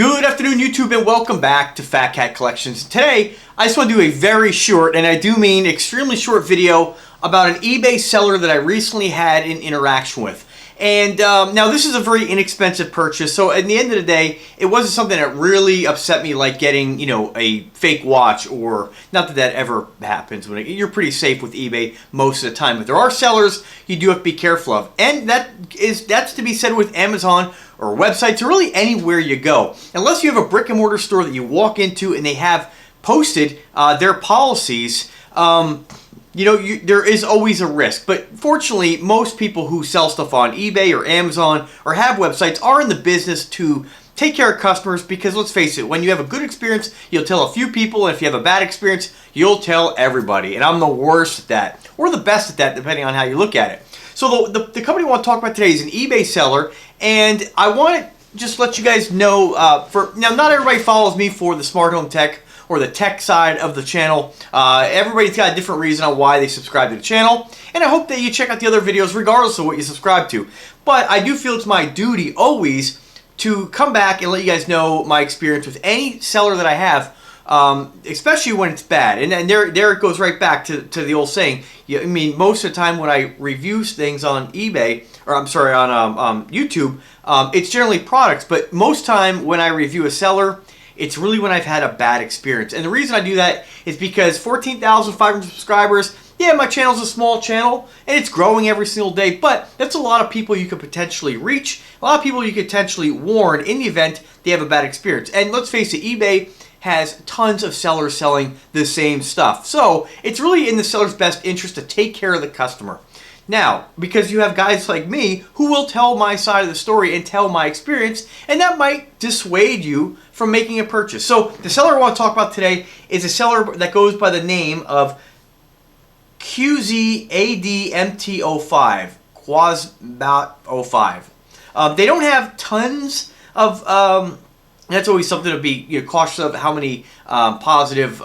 Good afternoon, YouTube, and welcome back to Fat Cat Collections. Today, I just want to do a very short, and I do mean extremely short video about an eBay seller that I recently had an interaction with. And now this is a very inexpensive purchase, so at the end of the day, it wasn't something that really upset me like getting, you know, a fake watch, or not that that ever happens. You're pretty safe with eBay most of the time, but there are sellers you do have to be careful of. And that's to be said with Amazon or websites or really anywhere you go. Unless you have a brick and mortar store that you walk into and they have posted their policies, you know, there is always a risk. But fortunately, most people who sell stuff on eBay or Amazon or have websites are in the business to take care of customers, because let's face it, when you have a good experience, you'll tell a few people, and if you have a bad experience, you'll tell everybody. And I'm the worst at that, or the best at that, depending on how you look at it. So the company I want to talk about today is an eBay seller, and I want to just let you guys know, now not everybody follows me for the smart home tech or the tech side of the channel. Everybody's got a different reason on why they subscribe to the channel, and I hope that you check out the other videos regardless of what you subscribe to. But I do feel it's my duty always to come back and let you guys know my experience with any seller that I have, especially when it's bad. And there it goes right back to the old saying. I mean, most of the time when I review things on eBay, or I'm sorry, on YouTube, it's generally products. But most time when I review a seller, it's really when I've had a bad experience. And the reason I do that is because 14,500 subscribers, yeah, my channel's a small channel, and it's growing every single day, but that's a lot of people you could potentially reach, a lot of people you could potentially warn in the event they have a bad experience. And let's face it, eBay has tons of sellers selling the same stuff. So it's really in the seller's best interest to take care of the customer. Now, because you have guys like me who will tell my side of the story and tell my experience, and that might dissuade you from making a purchase. So the seller I want to talk about today is a seller that goes by the name of QZADMT05, Quasmat05. They don't have tons of, that's always something to be cautious of, how many positive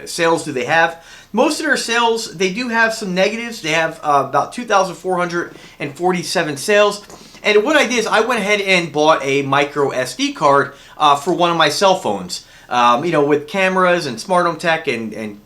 sales do they have. Most of their sales, they do have some negatives. They have about 2,447 sales. And what I did is I went ahead and bought a micro SD card for one of my cell phones. You know, with cameras and smart home tech and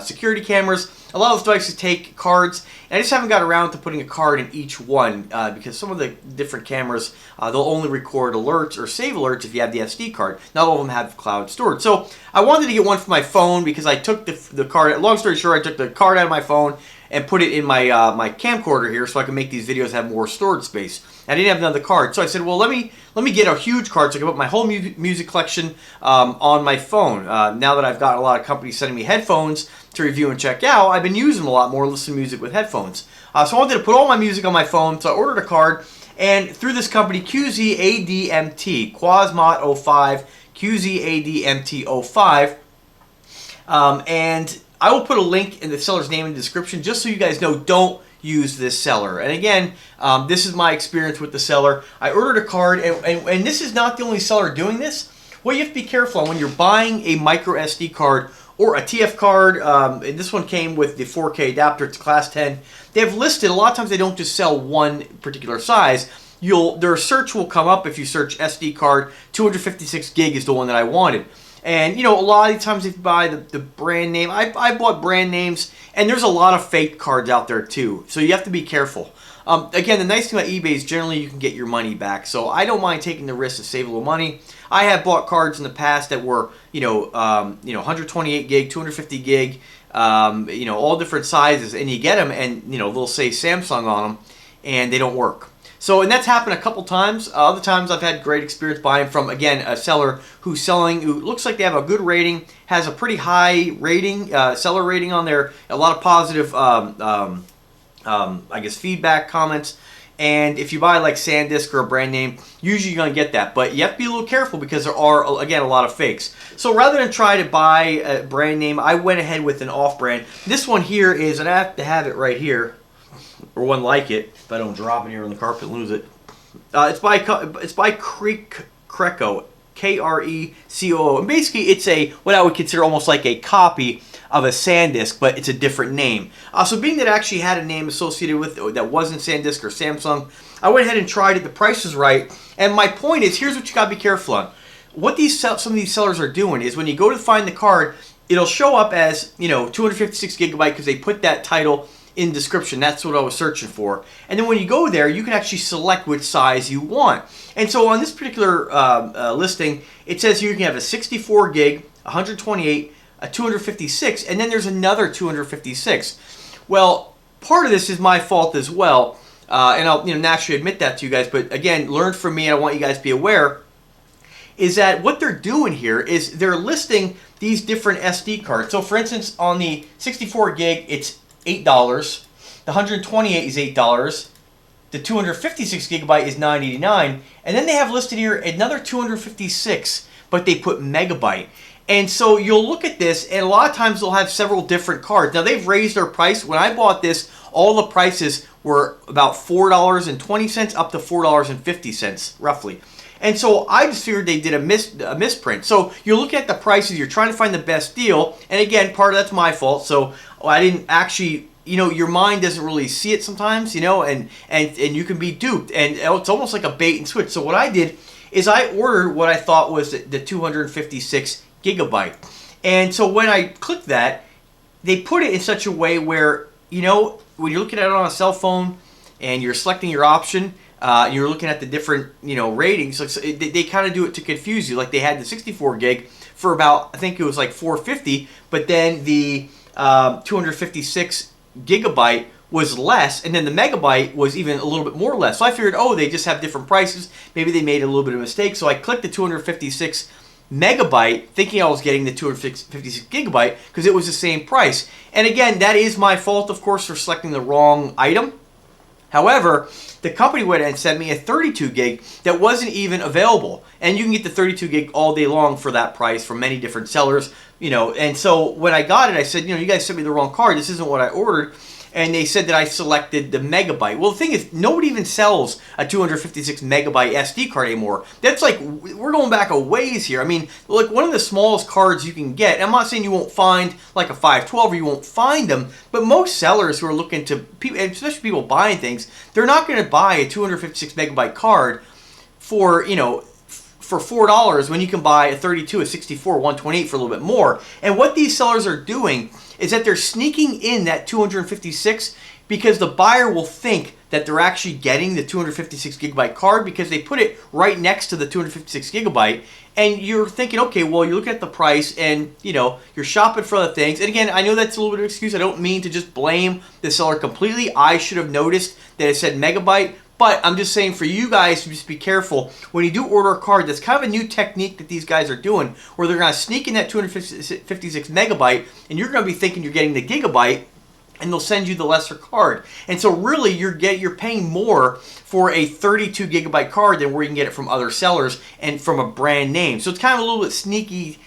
security cameras, a lot of those devices take cards, and I just haven't got around to putting a card in each one because some of the different cameras, they'll only record alerts or save alerts if you have the SD card. Not all of them have cloud storage. So I wanted to get one for my phone because I took the card, long story short, I took the card out of my phone and put it in my my camcorder here so I can make these videos have more storage space. I didn't have another card, so I said, well, let me get a huge card so I can put my whole music collection on my phone. Now that I've got a lot of companies sending me headphones to review and check out, I've been using them a lot more, listening to music with headphones. So I wanted to put all my music on my phone, so I ordered a card, and through this company, QZADMT, Quasmat05, QZADMT05, and I will put a link in the seller's name in the description just so you guys know, don't use this seller. And again, this is my experience with the seller. I ordered a card, and this is not the only seller doing this. What you have to be careful on when you're buying a micro SD card or a TF card, and this one came with the 4K adapter, it's class 10. They have listed, a lot of times they don't just sell one particular size. Their search will come up if you search SD card. 256 gig is the one that I wanted. And, you know, a lot of times if you buy the brand name, I bought brand names, and there's a lot of fake cards out there too. So you have to be careful. Again, the nice thing about eBay is generally you can get your money back. So I don't mind taking the risk to save a little money. I have bought cards in the past that were, 128 gig, 250 gig, all different sizes. And you get them, and, they'll say Samsung on them, and they don't work. So, and that's happened a couple times. Other times I've had great experience buying from, again, a seller who looks like they have a good rating, has a pretty high rating, seller rating on there, a lot of positive, I guess, feedback, comments. And if you buy like SanDisk or a brand name, usually you're going to get that. But you have to be a little careful because there are, again, a lot of fakes. So rather than try to buy a brand name, I went ahead with an off-brand. This one here is, and I have to have it right here, or one like it, if I don't drop it here on the carpet and lose it. It's by Kreco, K-R-E-C-O-O. And basically it's what I would consider almost like a copy of a SanDisk, but it's a different name. So being that it actually had a name associated with it that wasn't SanDisk or Samsung, I went ahead and tried it. The price is right. And my point is, here's what you gotta be careful on. What some of these sellers are doing is when you go to find the card, it'll show up as, 256 gigabyte because they put that title in description. That's what I was searching for. And then when you go there, you can actually select which size you want. And so on this particular listing, it says you can have a 64 gig, 128, a 256, and then there's another 256. Well, part of this is my fault as well, and I'll naturally admit that to you guys. But again, learn from me, and I want you guys to be aware, is that what they're doing here is they're listing these different SD cards. So for instance, on the 64 gig, it's $8. The 128 is $8. The 256 gigabyte is $9.89. And then they have listed here another 256, but they put megabyte. And so you'll look at this, and a lot of times they'll have several different cards. Now they've raised their price. When I bought this, all the prices were about $4.20 up to $4.50, roughly. And so I just figured they did a misprint. So you're looking at the prices, you're trying to find the best deal. And again, part of that's my fault. So I didn't actually, your mind doesn't really see it sometimes, and you can be duped. And it's almost like a bait and switch. So what I did is I ordered what I thought was the 256 gigabyte. And so when I clicked that, they put it in such a way where, when you're looking at it on a cell phone and you're selecting your option, you're looking at the different, ratings. Like, so they kind of do it to confuse you. Like they had the 64 gig for about, I think it was like $4.50, but then the 256 gigabyte was less, and then the megabyte was even a little bit more less. So I figured, oh, they just have different prices. Maybe they made a little bit of a mistake. So I clicked the 256 megabyte, thinking I was getting the 256 gigabyte because it was the same price. And again, that is my fault, of course, for selecting the wrong item. However, the company went and sent me a 32 gig that wasn't even available. And you can get the 32 gig all day long for that price from many different sellers, And so when I got it, I said, you guys sent me the wrong card. This isn't what I ordered. And they said that I selected the megabyte. Well, the thing is, nobody even sells a 256 megabyte SD card anymore. That's like, we're going back a ways here. I mean, like one of the smallest cards you can get. I'm not saying you won't find like a 512 or you won't find them, but most sellers who are looking to, especially people buying things, they're not going to buy a 256 megabyte card for, for $4 when you can buy a 32, a 64, 128 for a little bit more. And what these sellers are doing is that they're sneaking in that 256 because the buyer will think that they're actually getting the 256 gigabyte card because they put it right next to the 256 gigabyte. And you're thinking, okay, well, you're looking at the price and, you're shopping for other things. And again, I know that's a little bit of an excuse. I don't mean to just blame the seller completely. I should have noticed that it said megabyte. But I'm just saying for you guys to just be careful when you do order a card. That's kind of a new technique that these guys are doing where they're going to sneak in that 256 megabyte and you're going to be thinking you're getting the gigabyte and they'll send you the lesser card. And so really you're paying more for a 32 gigabyte card than where you can get it from other sellers and from a brand name. So it's kind of a little bit sneaky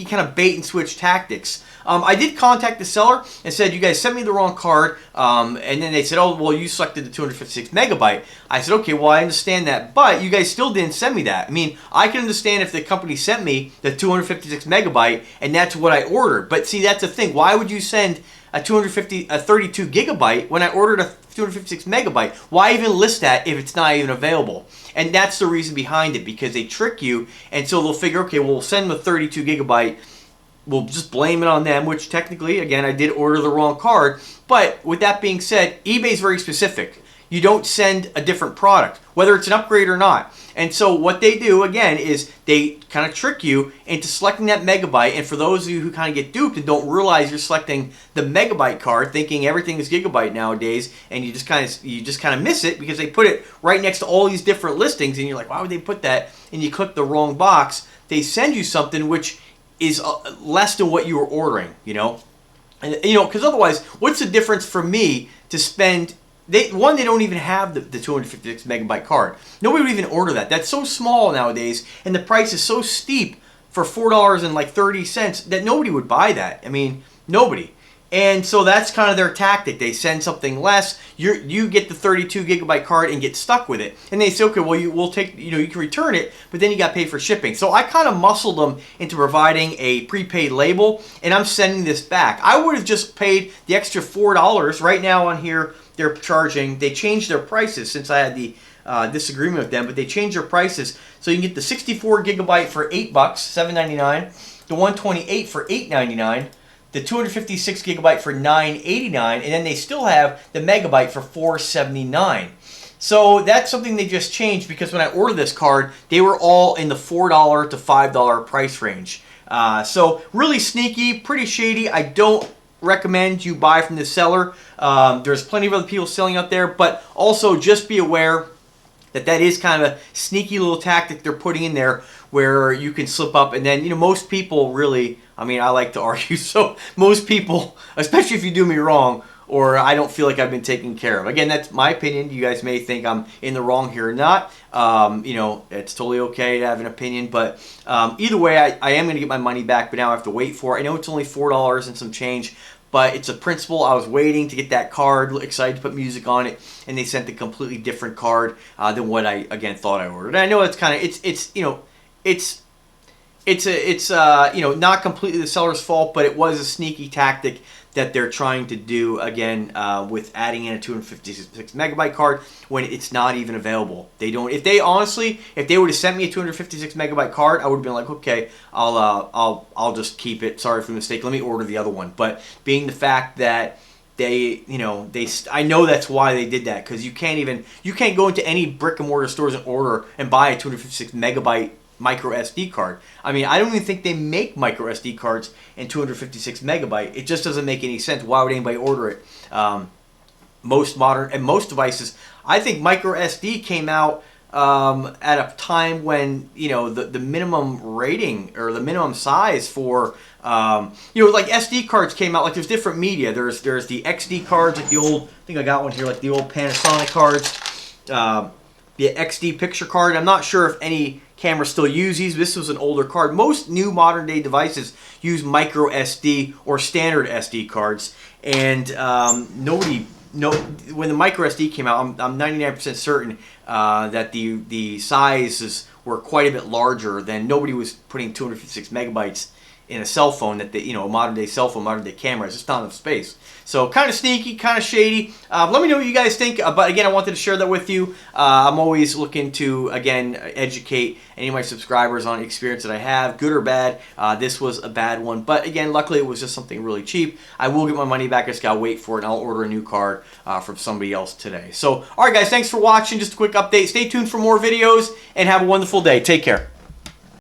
kind of bait and switch tactics. I did contact the seller and said, you guys sent me the wrong card. And then they said, oh, well, you selected the 256 megabyte. I said, okay, well, I understand that, but you guys still didn't send me that. I mean, I can understand if the company sent me the 256 megabyte and that's what I ordered. But see, that's the thing. Why would you send a 32 gigabyte when I ordered a 256 megabyte? Why even list that if it's not even available? And that's the reason behind it, because they trick you, and so they'll figure, okay, well, we'll send them a 32 gigabyte. We'll just blame it on them, which technically, again, I did order the wrong card. But with that being said, eBay's very specific. You don't send a different product, whether it's an upgrade or not. And so what they do, again, is they kind of trick you into selecting that megabyte. And for those of you who kind of get duped and don't realize you're selecting the megabyte card, thinking everything is gigabyte nowadays, and you just kind of miss it because they put it right next to all these different listings, and you're like, why would they put that? And you click the wrong box. They send you something which is less than what you were ordering, And because otherwise, what's the difference for me to spend? They don't even have the 256 megabyte card. Nobody would even order that. That's so small nowadays, and the price is so steep for $4.30 that nobody would buy that. I mean, nobody. And so that's kind of their tactic. They send something less. You get the 32 gigabyte card and get stuck with it. And they say, okay, well, we'll take, you can return it, but then you got to pay for shipping. So I kind of muscled them into providing a prepaid label, and I'm sending this back. I would have just paid the extra $4. Right now on here, they're charging, they changed their prices since I had the disagreement with them, but they changed their prices. So you can get the 64 gigabyte for $8, $7.99, the 128 for $8.99, the 256 gigabyte for $9.89, and then they still have the megabyte for $4.79. So that's something they just changed, because when I ordered this card, they were all in the $4 to $5 price range. So really sneaky, pretty shady. I don't recommend you buy from the seller. There's plenty of other people selling out there, but also just be aware that that is kind of a sneaky little tactic they're putting in there, where you can slip up, and then, most people really, I mean, I like to argue, so most people, especially if you do me wrong, or I don't feel like I've been taken care of. Again, that's my opinion. You guys may think I'm in the wrong here or not. It's totally okay to have an opinion, but either way, I am going to get my money back, but now I have to wait for it. I know it's only $4 and some change, but it's a principle. I was waiting to get that card, excited to put music on it, and they sent a completely different card than what I, again, thought I ordered. And I know it's kind of, it's not completely the seller's fault, but it was a sneaky tactic that they're trying to do, again, with adding in a 256 megabyte card when it's not even available. They don't. If they would have sent me a 256 megabyte card, I would have been like, okay, I'll just keep it. Sorry for the mistake. Let me order the other one. But being the fact that I know that's why they did that, because you can't go into any brick and mortar stores and order and buy a 256 megabyte micro SD card. I mean, I don't even think they make micro SD cards in 256 megabyte. It just doesn't make any sense. Why would anybody order it? Most devices, I think micro SD came out at a time when the minimum rating or the minimum size for like SD cards came out. Like, there's different media. There's the XD cards, like the old, I think I got one here, like the old Panasonic cards, the XD picture card. I'm not sure if any cameras still use these. This was an older card. Most new modern day devices use micro SD or standard SD cards, and when the micro SD came out, I'm 99% certain that the sizes were quite a bit larger. Than nobody was putting 256 megabytes in a cell phone, that a modern day cell phone, modern day camera, it's just not enough space. So kind of sneaky, kind of shady. Let me know what you guys think. But again, I wanted to share that with you. I'm always looking to, again, educate any of my subscribers on experience that I have, good or bad. This was a bad one, but again, luckily it was just something really cheap. I will get my money back. I just gotta wait for it, and I'll order a new card from somebody else today. So, all right, guys, thanks for watching. Just a quick update. Stay tuned for more videos, and have a wonderful day. Take care.